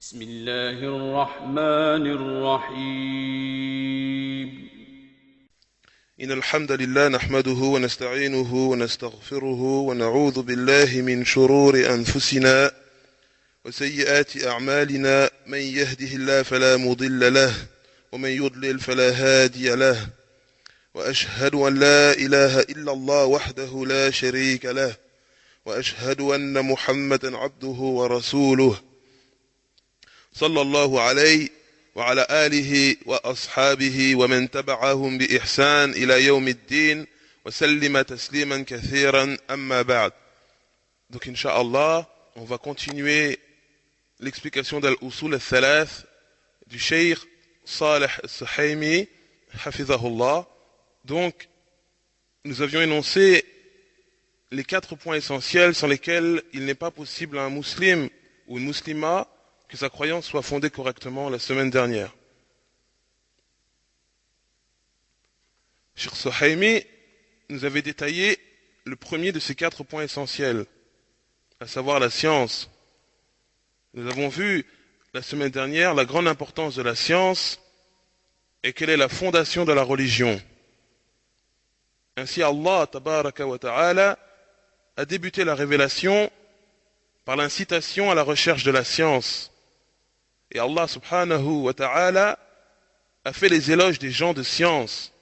بسم الله الرحمن الرحيم إن الحمد لله نحمده ونستعينه ونستغفره ونعوذ بالله من شرور أنفسنا وسيئات أعمالنا من يهده الله فلا مضل له ومن يضلل فلا هادي له وأشهد أن لا إله إلا الله وحده لا شريك له وأشهد أن محمدا عبده ورسوله صلى الله عليه وعلى آله وأصحابه ومن تبعهم بإحسان إلى يوم الدين وسلم تسليما كثيرا أما بعد. Donc Inch'Allah, on va continuer l'explication d'Al-Usul al-Thalath du Cheikh Saleh al-Suhaymi, hafizahullah. Donc, nous avions énoncé les 4 points essentiels sans lesquels il n'est pas possible à un musulman ou une muslima que sa croyance soit fondée correctement la semaine dernière. Cheikh Suhaymi nous avait détaillé le premier de ces 4 points essentiels, à savoir la science. Nous avons vu la semaine dernière la grande importance de la science et quelle est la fondation de la religion. Ainsi Allah tabaraka wa ta'ala a débuté la révélation par l'incitation à la recherche de la science. Et Allah subhanahu wa ta'ala a fait les éloges des gens de science,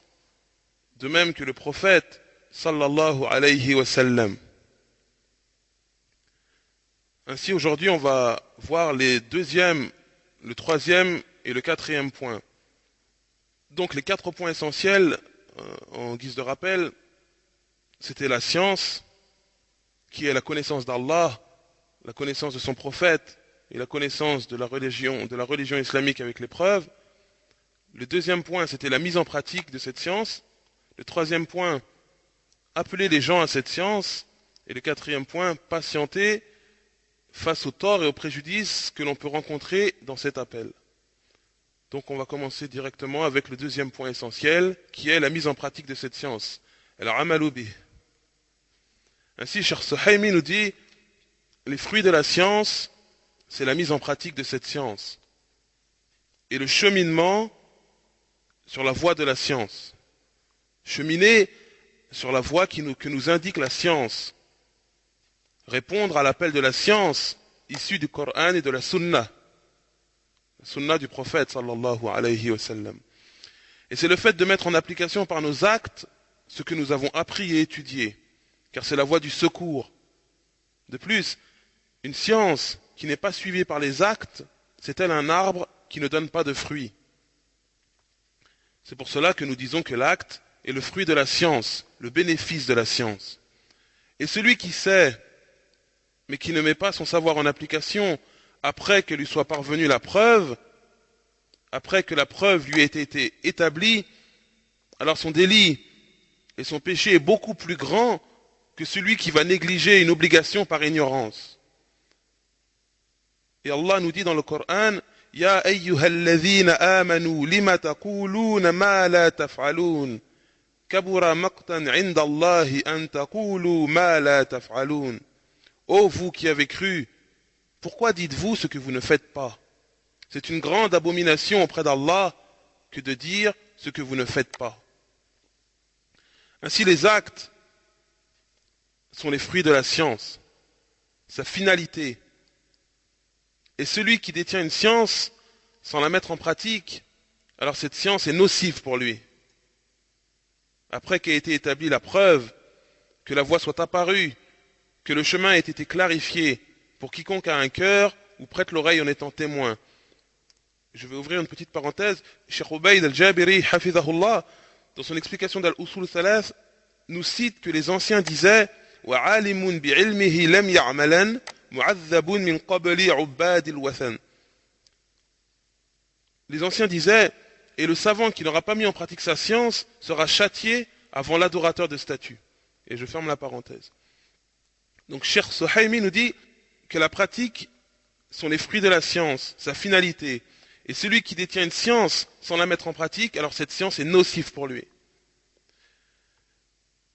de même que le prophète sallallahu alayhi wa sallam. Ainsi aujourd'hui on va voir les deuxième, le troisième et le quatrième point. Donc les 4 points essentiels, en guise de rappel, c'était la science, qui est la connaissance d'Allah, la connaissance de son prophète, et la connaissance de la religion islamique avec les preuves. Le deuxième point, c'était la mise en pratique de cette science. Le troisième point, appeler les gens à cette science. Et le quatrième point, patienter face aux torts et aux préjudices que l'on peut rencontrer dans cet appel. Donc on va commencer directement avec le deuxième point essentiel, qui est la mise en pratique de cette science. Al-amalu bih. Ainsi, Cheikh Suhaymi nous dit, les fruits de la science, c'est la mise en pratique de cette science et le cheminement sur la voie de la science. Cheminer sur la voie que nous indique la science. Répondre à l'appel de la science issue du Coran et de la Sunna du prophète sallallahu alayhi wa sallam. Et c'est le fait de mettre en application par nos actes ce que nous avons appris et étudié, car c'est la voie du secours. De plus, une science qui n'est pas suivie par les actes, c'est-elle un arbre qui ne donne pas de fruits. C'est pour cela que nous disons que l'acte est le fruit de la science, le bénéfice de la science. Et celui qui sait, mais qui ne met pas son savoir en application, après que lui soit parvenue la preuve, après que la preuve lui ait été établie, alors son délit et son péché est beaucoup plus grand que celui qui va négliger une obligation par ignorance. Et Allah nous dit dans le Coran, Ya ayyuhalladhina amanu lima taquluna ma la taf'alun. Kabura maqtan 'inda Allahi an taqulu ma la taf'alun. Ô vous qui avez cru, pourquoi dites-vous ce que vous ne faites pas? C'est une grande abomination auprès d'Allah que de dire ce que vous ne faites pas. Ainsi les actes sont les fruits de la science, sa finalité. Et celui qui détient une science sans la mettre en pratique, alors cette science est nocive pour lui. Après qu'ait été établie la preuve, que la voie soit apparue, que le chemin ait été clarifié, pour quiconque a un cœur ou prête l'oreille en étant témoin. Je vais ouvrir une petite parenthèse. Cheikh Ubayd al-Jabiri, hafizahullah, dans son explication d'Al-Usul al-Thalath, nous cite que les anciens disaient « Wa'alimun bi'ilmihi lam ya'malan » Les anciens disaient, et le savant qui n'aura pas mis en pratique sa science sera châtié avant l'adorateur de statues. Et je ferme la parenthèse. Donc Cheikh Suhaymi nous dit que la pratique sont les fruits de la science, sa finalité. Et celui qui détient une science sans la mettre en pratique, alors cette science est nocive pour lui.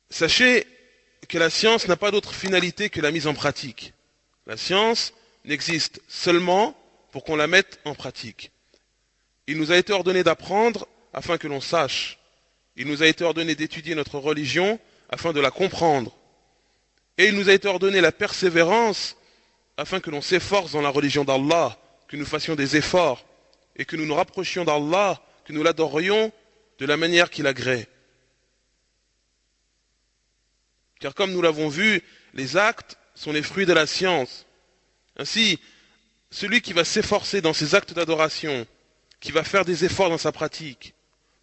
Sachez que la science n'a pas d'autre finalité que la mise en pratique. La science n'existe seulement pour qu'on la mette en pratique. Il nous a été ordonné d'apprendre afin que l'on sache. Il nous a été ordonné d'étudier notre religion afin de la comprendre. Et il nous a été ordonné la persévérance afin que l'on s'efforce dans la religion d'Allah, que nous fassions des efforts et que nous nous rapprochions d'Allah, que nous l'adorions de la manière qu'il agrée. Car comme nous l'avons vu, les actes sont les fruits de la science. Ainsi, celui qui va s'efforcer dans ses actes d'adoration, qui va faire des efforts dans sa pratique,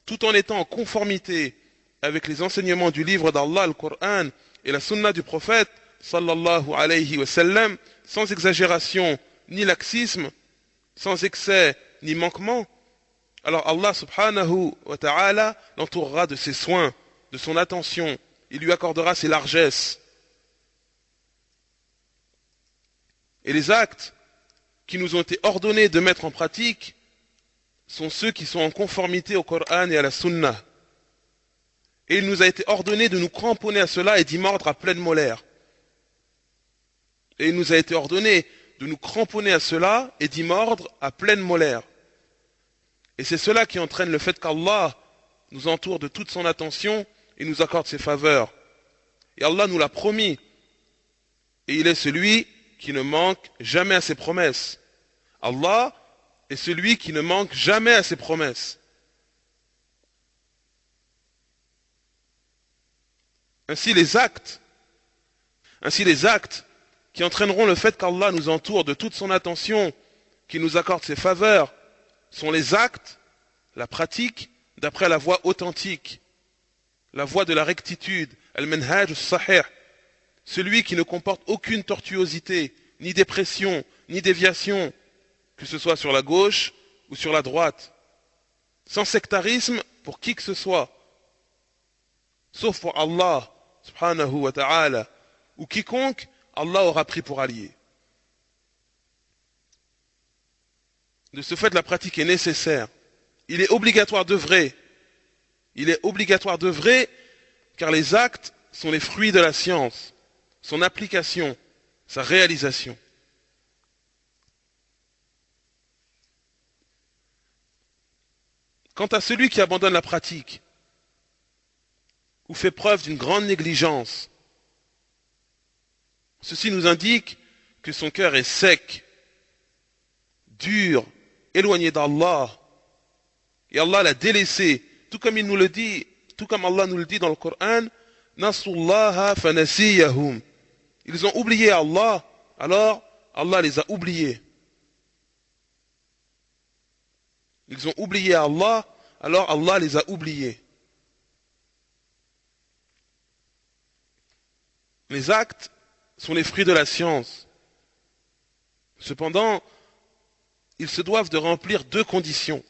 tout en étant en conformité avec les enseignements du livre d'Allah, le Coran, et la sunna du prophète, sallallahu alayhi wa sallam, sans exagération ni laxisme, sans excès ni manquement, alors Allah subhanahu wa ta'ala l'entourera de ses soins, de son attention, il lui accordera ses largesses. Et les actes qui nous ont été ordonnés de mettre en pratique sont ceux qui sont en conformité au Coran et à la Sunna. Et il nous a été ordonné de nous cramponner à cela et d'y mordre à pleine molaire. Et il nous a été ordonné de nous cramponner à cela et d'y mordre à pleine molaire. Et c'est cela qui entraîne le fait qu'Allah nous entoure de toute son attention et nous accorde ses faveurs. Et Allah nous l'a promis. Et il est celui qui ne manque jamais à ses promesses. Allah est celui qui ne manque jamais à ses promesses. Ainsi les actes qui entraîneront le fait qu'Allah nous entoure de toute son attention, qu'il nous accorde ses faveurs, sont les actes, la pratique, d'après la voie authentique, la voie de la rectitude, al-manhaj as-sahih, celui qui ne comporte aucune tortuosité, ni dépression, ni déviation, que ce soit sur la gauche ou sur la droite, sans sectarisme pour qui que ce soit, sauf pour Allah, subhanahu wa ta'ala, ou quiconque Allah aura pris pour allié. De ce fait, la pratique est nécessaire. Il est obligatoire d'œuvrer. Il est obligatoire d'œuvrer car les actes sont les fruits de la science, son application, sa réalisation. Quant à celui qui abandonne la pratique ou fait preuve d'une grande négligence, ceci nous indique que son cœur est sec, dur, éloigné d'Allah, et Allah l'a délaissé, tout comme il nous le dit, tout comme Allah nous le dit dans le Coran, Nasullaha fanasiyahum. Ils ont oublié Allah, alors Allah les a oubliés. Ils ont oublié Allah, alors Allah les a oubliés. Les actes sont les fruits de la science. Cependant, ils se doivent de remplir deux conditions.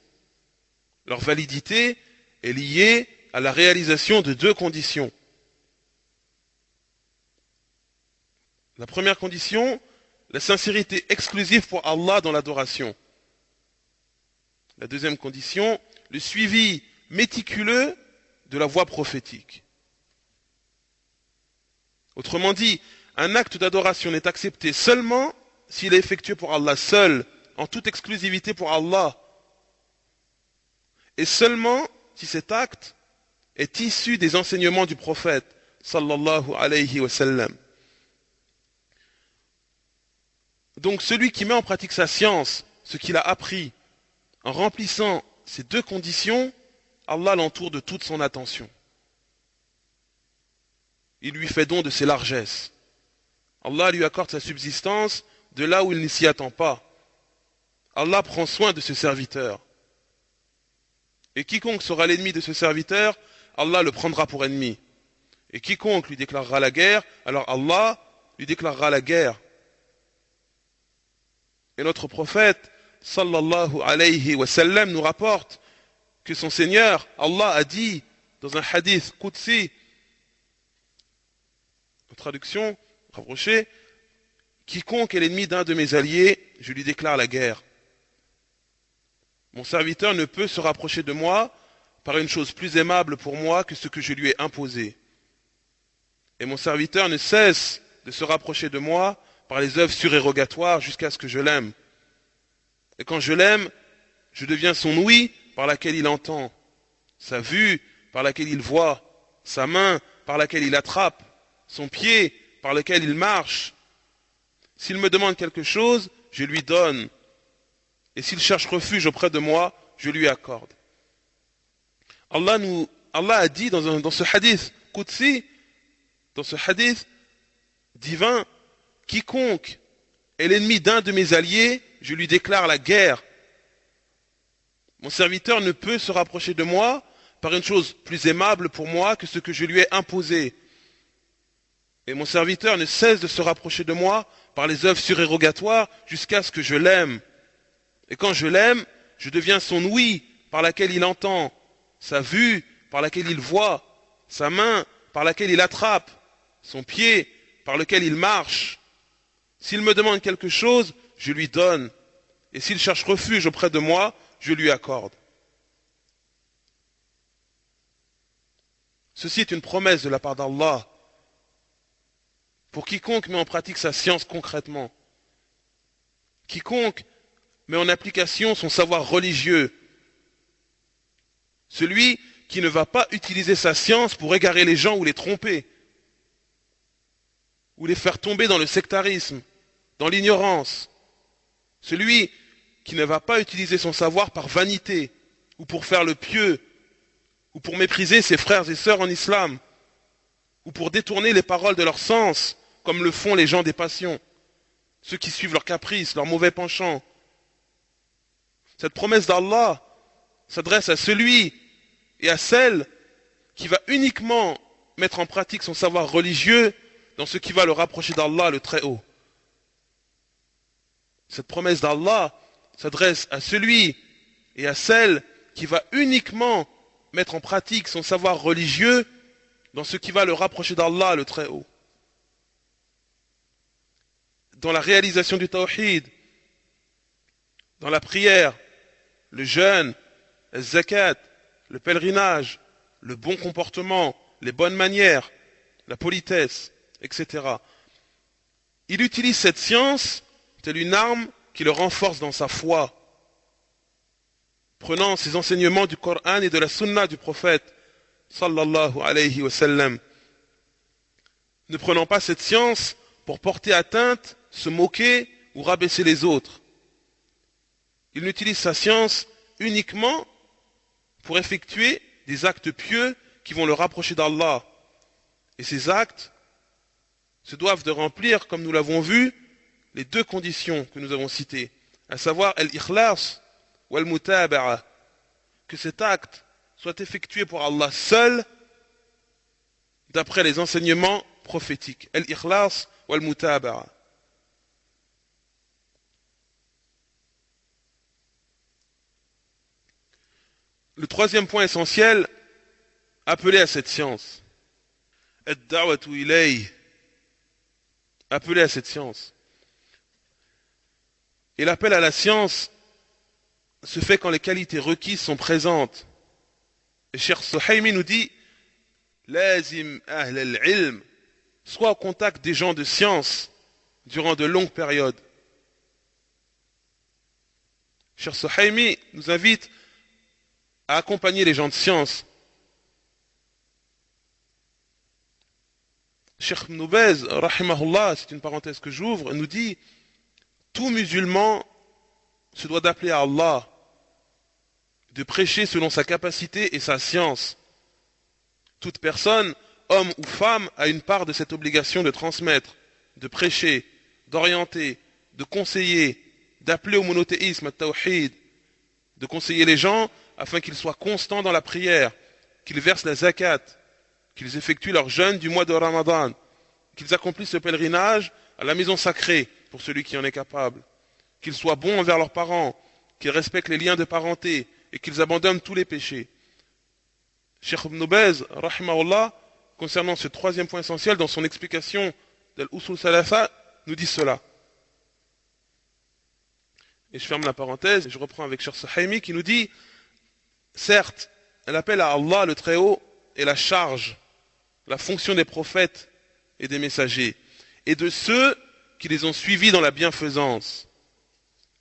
Leur validité est liée à la réalisation de deux conditions. La première condition, la sincérité exclusive pour Allah dans l'adoration. La deuxième condition, le suivi méticuleux de la voie prophétique. Autrement dit, un acte d'adoration n'est accepté seulement s'il est effectué pour Allah seul, en toute exclusivité pour Allah, et seulement si cet acte est issu des enseignements du prophète, sallallahu alayhi wa sallam. Donc celui qui met en pratique sa science, ce qu'il a appris, en remplissant ces deux conditions, Allah l'entoure de toute son attention. Il lui fait don de ses largesses. Allah lui accorde sa subsistance de là où il ne s'y attend pas. Allah prend soin de ce serviteur. Et quiconque sera l'ennemi de ce serviteur, Allah le prendra pour ennemi. Et quiconque lui déclarera la guerre, alors Allah lui déclarera la guerre. Et notre prophète, sallallahu alayhi wa sallam, nous rapporte que son Seigneur, Allah, a dit dans un hadith qudsi, en traduction rapprochée, quiconque est l'ennemi d'un de mes alliés, je lui déclare la guerre. Mon serviteur ne peut se rapprocher de moi par une chose plus aimable pour moi que ce que je lui ai imposé. Et mon serviteur ne cesse de se rapprocher de moi par les œuvres surérogatoires jusqu'à ce que je l'aime. Et quand je l'aime, je deviens son ouïe par laquelle il entend, sa vue par laquelle il voit, sa main par laquelle il attrape, son pied par lequel il marche. S'il me demande quelque chose, je lui donne. Et s'il cherche refuge auprès de moi, je lui accorde. Allah a dit dans ce hadith Qudsi, dans ce hadith divin, quiconque est l'ennemi d'un de mes alliés, je lui déclare la guerre. Mon serviteur ne peut se rapprocher de moi par une chose plus aimable pour moi que ce que je lui ai imposé. Et mon serviteur ne cesse de se rapprocher de moi par les œuvres surérogatoires jusqu'à ce que je l'aime. Et quand je l'aime, je deviens son ouïe par laquelle il entend, sa vue par laquelle il voit, sa main par laquelle il attrape, son pied par lequel il marche. S'il me demande quelque chose, je lui donne. Et s'il cherche refuge auprès de moi, je lui accorde. Ceci est une promesse de la part d'Allah pour quiconque met en pratique sa science concrètement, quiconque met en application son savoir religieux, celui qui ne va pas utiliser sa science pour égarer les gens ou les tromper, ou les faire tomber dans le sectarisme, dans l'ignorance, celui qui ne va pas utiliser son savoir par vanité, ou pour faire le pieux, ou pour mépriser ses frères et sœurs en islam, ou pour détourner les paroles de leur sens, comme le font les gens des passions, ceux qui suivent leurs caprices, leurs mauvais penchants. Cette promesse d'Allah s'adresse à celui et à celle qui va uniquement mettre en pratique son savoir religieux dans ce qui va le rapprocher d'Allah le Très-Haut. Cette promesse d'Allah s'adresse à celui et à celle qui va uniquement mettre en pratique son savoir religieux dans ce qui va le rapprocher d'Allah le Très-Haut. Dans la réalisation du tawhid, dans la prière, le jeûne, le zakat, le pèlerinage, le bon comportement, les bonnes manières, la politesse, etc. Il utilise cette science telle une arme qui le renforce dans sa foi, prenant ses enseignements du Coran et de la Sunna du prophète, sallallahu alayhi wa sallam, ne prenant pas cette science pour porter atteinte, se moquer ou rabaisser les autres. Il n'utilise sa science uniquement pour effectuer des actes pieux qui vont le rapprocher d'Allah. Et ces actes se doivent de remplir, comme nous l'avons vu, les deux conditions que nous avons citées, à savoir al-ikhlas ou al-mutaba'a, que cet acte soit effectué pour Allah seul, d'après les enseignements prophétiques. Al-ikhlas ou al-mutaba'a. Le troisième point essentiel, appelé à cette science. Ad-da'watu ilayh. Appelé à cette science. Et l'appel à la science se fait quand les qualités requises sont présentes. Et Cheikh Suhaimi nous dit, lazim ahl al-ilm, soit au contact des gens de science durant de longues périodes. Cheikh Suhaimi nous invite à accompagner les gens de science. Cheikh Ibn Baz, rahimahullah, c'est une parenthèse que j'ouvre, nous dit, tout musulman se doit d'appeler à Allah, de prêcher selon sa capacité et sa science. Toute personne, homme ou femme, a une part de cette obligation de transmettre, de prêcher, d'orienter, de conseiller, d'appeler au monothéisme, at-tawhid, de conseiller les gens afin qu'ils soient constants dans la prière, qu'ils versent la zakat, qu'ils effectuent leur jeûne du mois de Ramadan, qu'ils accomplissent le pèlerinage à la maison sacrée pour celui qui en est capable, qu'ils soient bons envers leurs parents, qu'ils respectent les liens de parenté et qu'ils abandonnent tous les péchés. Cheikh Ibn Baz, rahimahullah, concernant ce troisième point essentiel dans son explication de l'Usul Salafa, nous dit cela. Et je ferme la parenthèse et je reprends avec Cheikh Suhaimi qui nous dit, certes, l'appel à Allah le Très-Haut est la charge, la fonction des prophètes et des messagers, et de ceux qui les ont suivis dans la bienfaisance.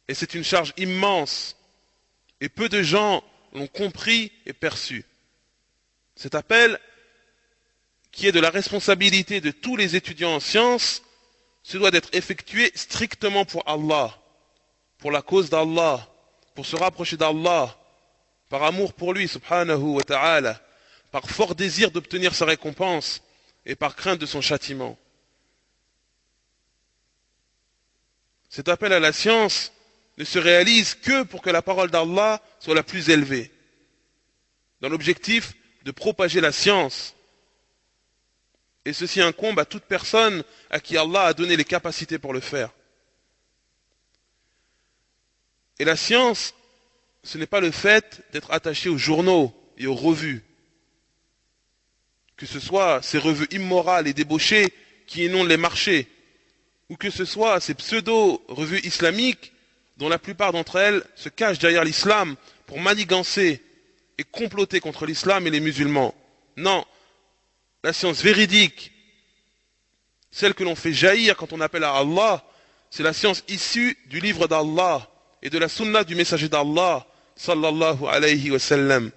Et c'est une charge immense. Et peu de gens l'ont compris et perçu. Cet appel, qui est de la responsabilité de tous les étudiants en sciences, se doit d'être effectué strictement pour Allah, pour la cause d'Allah, pour se rapprocher d'Allah, par amour pour lui, subhanahu wa ta'ala, par fort désir d'obtenir sa récompense et par crainte de son châtiment. Cet appel à la science ne se réalise que pour que la parole d'Allah soit la plus élevée, dans l'objectif de propager la science. Et ceci incombe à toute personne à qui Allah a donné les capacités pour le faire. Et la science, ce n'est pas le fait d'être attaché aux journaux et aux revues, que ce soit ces revues immorales et débauchées qui inondent les marchés, ou que ce soit ces pseudo-revues islamiques dont la plupart d'entre elles se cachent derrière l'islam pour manigancer et comploter contre l'islam et les musulmans. Non, la science véridique, celle que l'on fait jaillir quand on appelle à Allah, c'est la science issue du livre d'Allah et de la sunna du messager d'Allah, sallallahu alayhi wa sallam.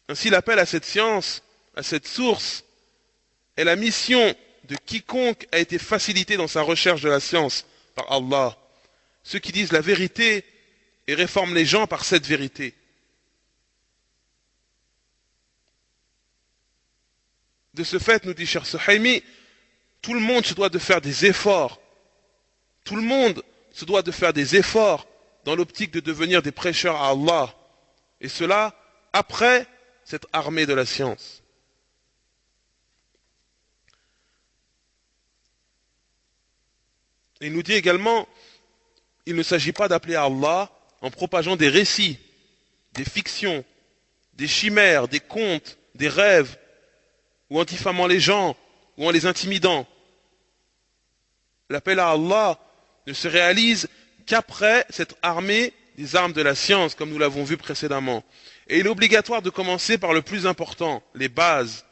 Ainsi, l'appel à cette science, à cette source, est la mission de quiconque a été facilité dans sa recherche de la science par Allah. Ceux qui disent la vérité et réforment les gens par cette vérité. De ce fait, nous dit Cheikh Suhaimi, tout le monde se doit de faire des efforts. Tout le monde se doit de faire des efforts dans l'optique de devenir des prêcheurs à Allah. Et cela après cette armée de la science. Il nous dit également, il ne s'agit pas d'appeler à Allah en propageant des récits, des fictions, des chimères, des contes, des rêves, ou en diffamant les gens, ou en les intimidant. L'appel à Allah ne se réalise qu'après cette armée des armes de la science, comme nous l'avons vu précédemment. Et il est obligatoire de commencer par le plus important, les bases,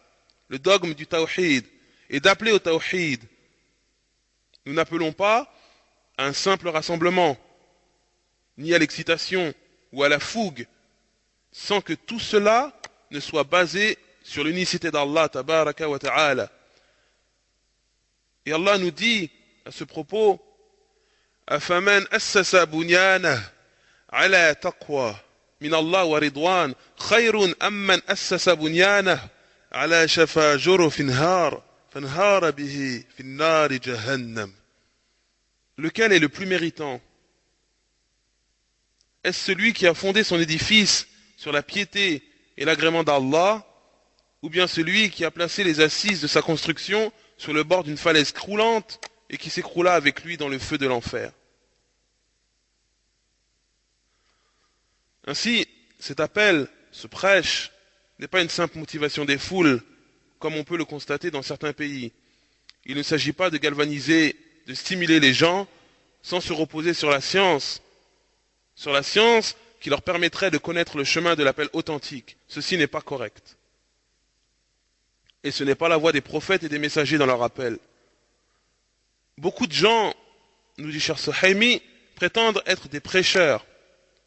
le dogme du tawhid, et d'appeler au tawhid. Nous n'appelons pas à un simple rassemblement, ni à l'excitation ou à la fougue, sans que tout cela ne soit basé sur l'unicité d'Allah tabaraka wa ta'ala. Et Allah nous dit à ce propos, أَفَمَنْ أَسَّسَ بُنْيَانَهُ عَلَى تَقْوَى مِنَ اللَّهِ وَرِضْوَانٍ خَيْرٌ أَمَّنْ أَسَّسَ بُنْيَانَهُ عَلَى شَفَا جُرُفٍ هَارٍ فَانْهَارَ بِهِ فِي النَّارِ جَهَنَّمَ. Lequel est le plus méritant? Est-ce celui qui a fondé son édifice sur la piété et l'agrément d'Allah, ou bien celui qui a placé les assises de sa construction sur le bord d'une falaise croulante et qui s'écroula avec lui dans le feu de l'enfer? Ainsi, cet appel, ce prêche, n'est pas une simple motivation des foules, comme on peut le constater dans certains pays. Il ne s'agit pas de galvaniser, de stimuler les gens sans se reposer sur la science qui leur permettrait de connaître le chemin de l'appel authentique. Ceci n'est pas correct. Et ce n'est pas la voie des prophètes et des messagers dans leur appel. Beaucoup de gens, nous dit Cheikh Suhaimi, prétendent être des prêcheurs.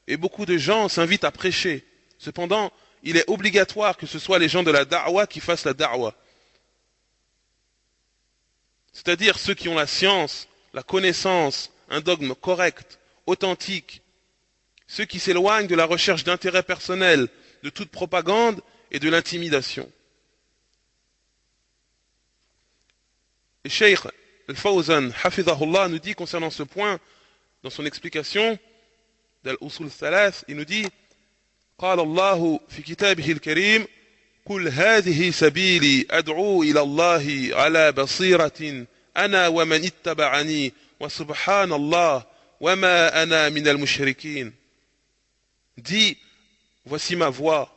Et beaucoup de gens s'invitent à prêcher. Cependant, il est obligatoire que ce soit les gens de la da'wa qui fassent la da'wa. C'est-à-dire ceux qui ont la science, la connaissance, un dogme correct, authentique. Ceux qui s'éloignent de la recherche d'intérêt personnel, de toute propagande et de l'intimidation. Et Cheikh Al-Fawzan, hafidhahullah, nous dit concernant ce point, dans son explication d'Al-Usul Thalath, il nous dit قال الله في كتابه الكريم قل هذه سبيلي أدعو إلى الله على بصيرة أنا ومن اتبعني وسبحان الله وما أنا من المشركين. Dis, voici ma voie,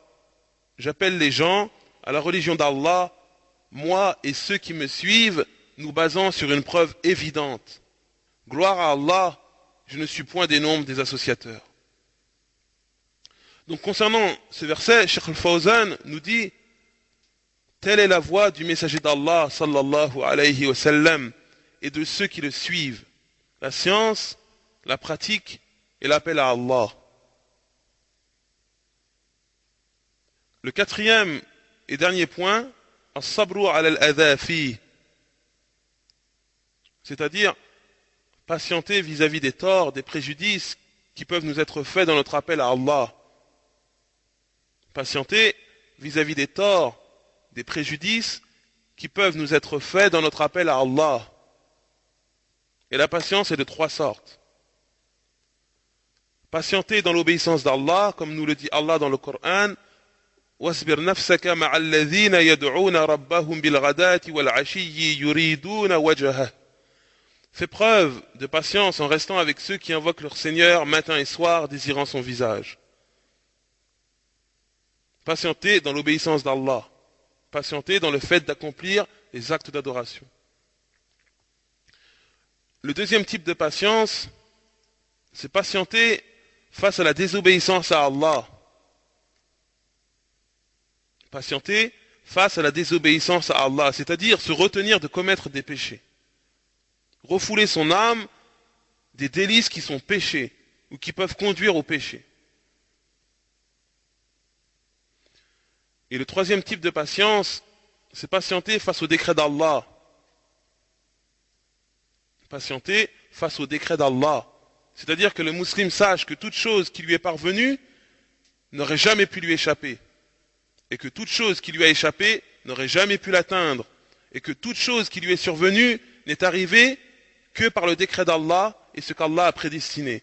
j'appelle les gens à la religion d'Allah, moi et ceux qui me suivent, nous basant sur une preuve évidente. Gloire à Allah, je ne suis point des nombres des associateurs. Donc concernant ce verset, Cheikh Al-Fawzan nous dit, telle est la voie du messager d'Allah sallallahu alayhi wa sallam et de ceux qui le suivent. la science, la pratique et l'appel à Allah. Le quatrième et dernier point, as-sabru ala al-adha fi, c'est-à-dire patienter vis-à-vis des torts, des préjudices qui peuvent nous être faits dans notre appel à Allah. Patienter vis-à-vis des torts, des préjudices qui peuvent nous être faits dans notre appel à Allah. Et la patience est de trois sortes. Patienter dans l'obéissance d'Allah, comme nous le dit Allah dans le Coran, وَاصْبِرْ نَفْسَكَ مَعَ الَّذِينَ يَدْعُونَ رَبَّهُمْ بِالْغَدَاةِ وَالْعَشِيِّ يُرِيدُونَ وَجْهَهُ. Fais preuve de patience en restant avec ceux qui invoquent leur Seigneur matin et soir, désirant son visage. Patienter dans l'obéissance d'Allah. Patienter dans le fait d'accomplir les actes d'adoration. Le deuxième type de patience, c'est patienter face à la désobéissance à Allah. Patienter face à la désobéissance à Allah, c'est-à-dire se retenir de commettre des péchés. Refouler son âme des délices qui sont péchés ou qui peuvent conduire au péché. Et le troisième type de patience, c'est patienter face au décret d'Allah. Patienter face au décret d'Allah. C'est-à-dire que le musulman sache que toute chose qui lui est parvenue n'aurait jamais pu lui échapper. Et que toute chose qui lui a échappé n'aurait jamais pu l'atteindre. Et que toute chose qui lui est survenue n'est arrivée que par le décret d'Allah et ce qu'Allah a prédestiné.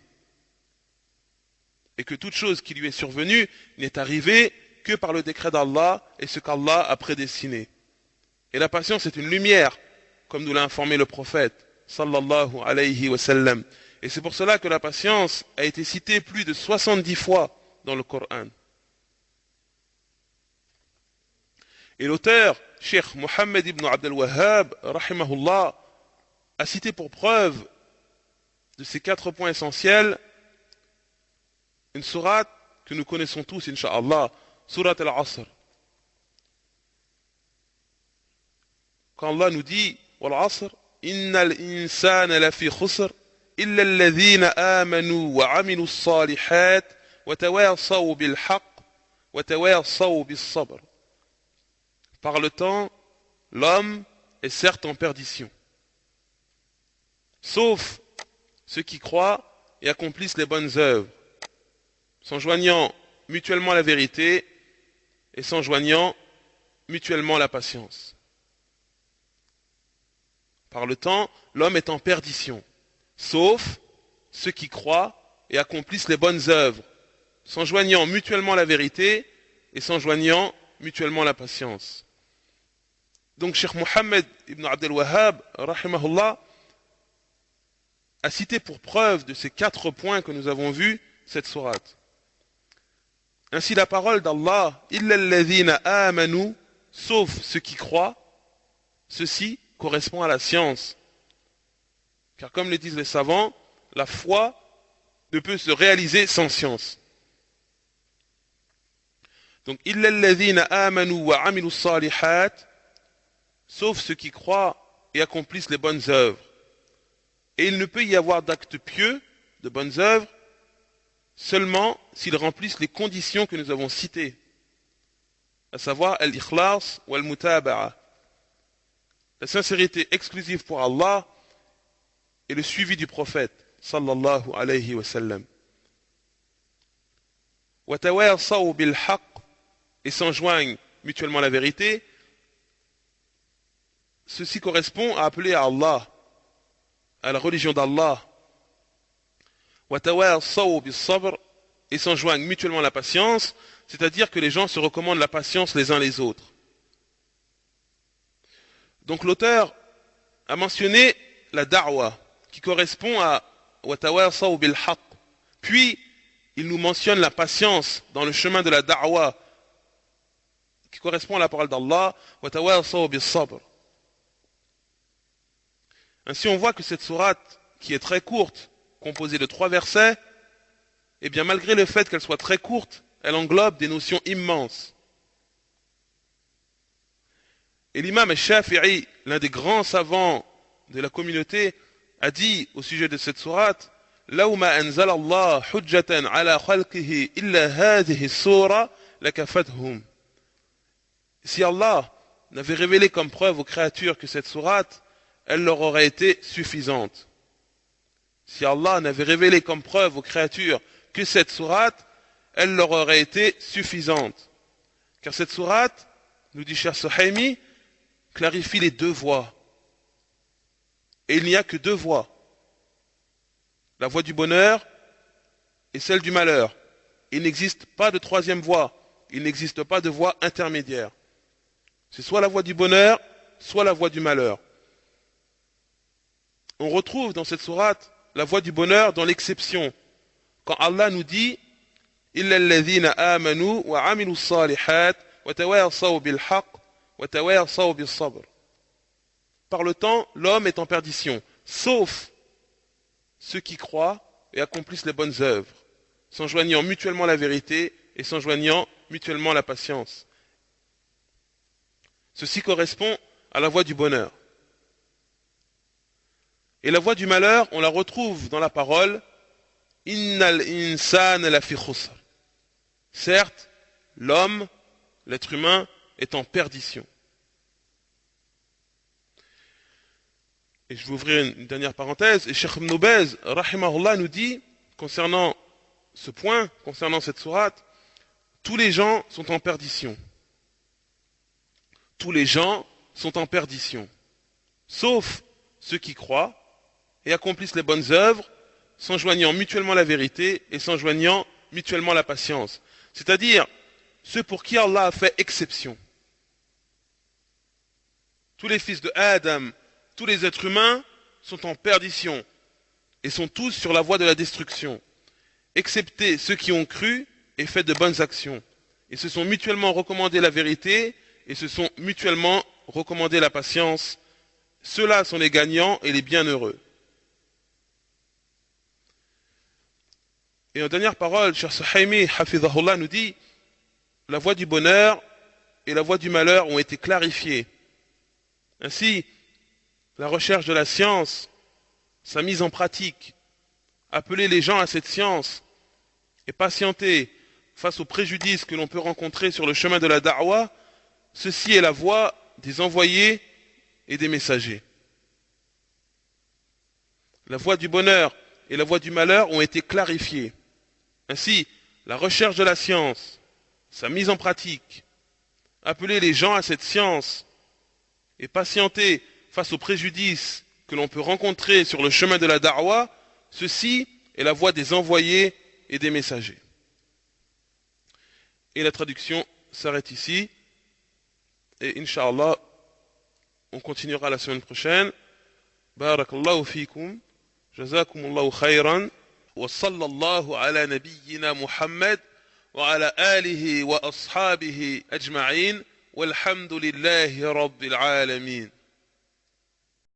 Et que toute chose qui lui est survenue n'est arrivée que par le décret d'Allah et ce qu'Allah a prédestiné. Et la patience est une lumière, comme nous l'a informé le prophète, sallallahu alayhi wa sallam. Et c'est pour cela que la patience a été citée plus de 70 fois dans le Coran. Et l'auteur, Cheikh Mohammed ibn Abdel Wahhab, rahimahullah, a cité pour preuve de ces 4 points essentiels une sourate que nous connaissons tous, incha'Allah, sourate al-Asr. Quand Allah nous dit wal asr, innal insana lafi khusr illa alladhina amanu wa amilu s-salihat wa tawasaw bil haqq wa tawasaw bis sabr. Par le temps, l'homme est certes en perdition, sauf ceux qui croient et accomplissent les bonnes œuvres, s'enjoignant mutuellement la vérité et s'enjoignant mutuellement la patience. Par le temps, l'homme est en perdition, sauf ceux qui croient et accomplissent les bonnes œuvres, s'enjoignant mutuellement la vérité et s'enjoignant mutuellement la patience. Donc Cheikh Mohammed ibn Abdel Wahhab, rahimahullah, a cité pour preuve de ces 4 points que nous avons vus cette sourate. Ainsi la parole d'Allah, illa alladhina amanu, sauf ceux qui croient, ceci correspond à la science. Car comme le disent les savants, la foi ne peut se réaliser sans science. Donc illa alladhina amanu wa amilu s-salihat, sauf ceux qui croient et accomplissent les bonnes œuvres. Et il ne peut y avoir d'actes pieux, de bonnes œuvres, seulement s'ils remplissent les conditions que nous avons citées, à savoir al-ikhlas ou al-mutaba'a, la sincérité exclusive pour Allah et le suivi du prophète, sallallahu alayhi wa sallam. Wa tawasaw bil haqq, et s'enjoignent mutuellement la vérité. Ceci correspond à appeler à Allah, à la religion d'Allah. Wa tawasaw bis sabr, et s'enjoignent mutuellement la patience, c'est-à-dire que les gens se recommandent la patience les uns les autres. Donc l'auteur a mentionné la da'wa, qui correspond à wa tawasaw bil haqq. Puis il nous mentionne la patience dans le chemin de la da'wa, qui correspond à la parole d'Allah, wa tawasaw bis sabr. Ainsi on voit que cette sourate, qui est très courte, composée de 3 versets, eh bien malgré le fait qu'elle soit très courte, elle englobe des notions immenses. Et l'imam al-Shafi'i, l'un des grands savants de la communauté, a dit au sujet de cette sourate, لو ما أنزل الله حجة على خلقه إلا هذه السورة لكفتهم. Si Allah n'avait révélé comme preuve aux créatures que cette sourate, elle leur aurait été suffisante. Si Allah n'avait révélé comme preuve aux créatures que cette sourate, elle leur aurait été suffisante. Car cette sourate, nous dit Cheikh Suhaimi, clarifie les deux voies. Et il n'y a que deux voies. La voie du bonheur et celle du malheur. Il n'existe pas de troisième voie. Il n'existe pas de voie intermédiaire. C'est soit la voie du bonheur, soit la voie du malheur. On retrouve dans cette sourate la voie du bonheur dans l'exception. Quand Allah nous dit إِلَّا الَّذِينَ آمَنُوا وَعَمِلُوا الصَّالِحَاتِ وَتَوَاصَوْا بِالْحَقِّ وَتَوَاصَوْا بِالصَّبْرِ. Par le temps, l'homme est en perdition, sauf ceux qui croient et accomplissent les bonnes œuvres, s'enjoignant mutuellement la vérité et s'enjoignant mutuellement la patience. Ceci correspond à la voie du bonheur. Et la voie du malheur, on la retrouve dans la parole Innal insana lafi khusr. Certes, l'homme, l'être humain, est en perdition. Et je vais ouvrir une dernière parenthèse. Et Cheikh Ibn Baz, rahimahullah, nous dit, concernant ce point, concernant cette sourate, tous les gens sont en perdition. Tous les gens sont en perdition. Sauf ceux qui croient et accomplissent les bonnes œuvres, s'enjoignant mutuellement la vérité et s'enjoignant mutuellement la patience. C'est-à-dire, ceux pour qui Allah a fait exception. Tous les fils de Adam, tous les êtres humains sont en perdition et sont tous sur la voie de la destruction, excepté ceux qui ont cru et fait de bonnes actions, et se sont mutuellement recommandé la vérité et se sont mutuellement recommandé la patience. Ceux-là sont les gagnants et les bienheureux. Et en dernière parole, Cheikh Suhaimi, hafidhahullah, nous dit la voie du bonheur et la voie du malheur ont été clarifiées. Ainsi, la recherche de la science, sa mise en pratique, appeler les gens à cette science et patienter face aux préjudices que l'on peut rencontrer sur le chemin de la da'wa, ceci est la voie des envoyés et des messagers. La voie du bonheur et la voie du malheur ont été clarifiées. Ainsi, la recherche de la science, sa mise en pratique, appeler les gens à cette science et patienter face aux préjudices que l'on peut rencontrer sur le chemin de la da'wa, ceci est la voie des envoyés et des messagers. Et la traduction s'arrête ici. Et Inch'Allah, on continuera la semaine prochaine. Barakallahu fikum. Jazakumullahu khayran. Wa sallallahu ala nabiyyina Muhammad wa ala alihi wa ashabihi ajma'in. Walhamdulillahi rabbil alamin.